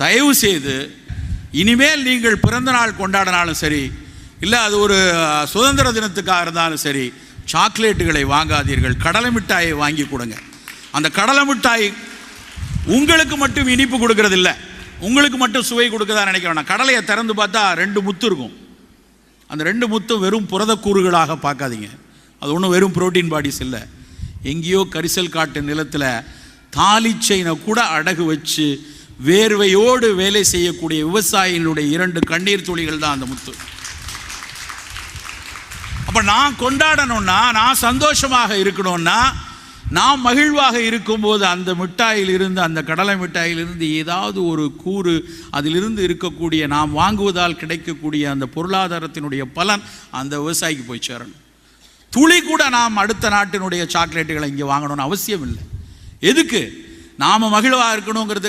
தயவு செய்து இனிமேல் நீங்கள் பிறந்த நாள் கொண்டாடினாலும் சரி, இல்லை அது ஒரு சுதந்திர தினத்துக்காக இருந்தாலும் சரி, சாக்லேட்டுகளை வாங்காதீர்கள். கடலை மிட்டாயை வாங்கி கொடுங்க. அந்த கடலை மிட்டாய் உங்களுக்கு மட்டும் இனிப்பு கொடுக்கறது இல்லை, உங்களுக்கு மட்டும் சுவை கொடுக்கறதா நினைக்க வேணாம். கடலையை திறந்து பார்த்தா 2 முத்து இருக்கும். அந்த 2 முத்தும் வெறும் புரதக்கூறுகளாக பார்க்காதீங்க. அது ஒன்றும் வெறும் புரோட்டீன் பாடிஸ் இல்லை. எங்கேயோ கரிசல் காட்டு நிலத்தில் தாலி செயினை கூட அடகு வச்சு வேர்வையோடு வேலை செய்யக்கூடிய விவசாயிகளுடைய 2 கண்ணீர் துளிகள் தான் அந்த முத்து. அப்போ நான் கொண்டாடணும்னா, நான் சந்தோஷமாக இருக்கணும்னா, நான் மகிழ்வாக இருக்கும்போது அந்த மிட்டாயிலிருந்து, அந்த கடலை மிட்டாயிலிருந்து ஏதாவது ஒரு கூறு, அதிலிருந்து இருக்கக்கூடிய நாம் வாங்குவதால் கிடைக்கக்கூடிய அந்த பொருளாதாரத்தினுடைய பலன் அந்த விவசாயிக்கு போய் சேரணும். துளி கூட நாம் அடுத்த நாட்டினுடைய சாக்லேட்டுகளை இங்கே வாங்கணும்னு அவசியம் இல்லை. எதுக்கு? நாம் மகிழ்வாக இருக்கணுங்கிறதுக்கு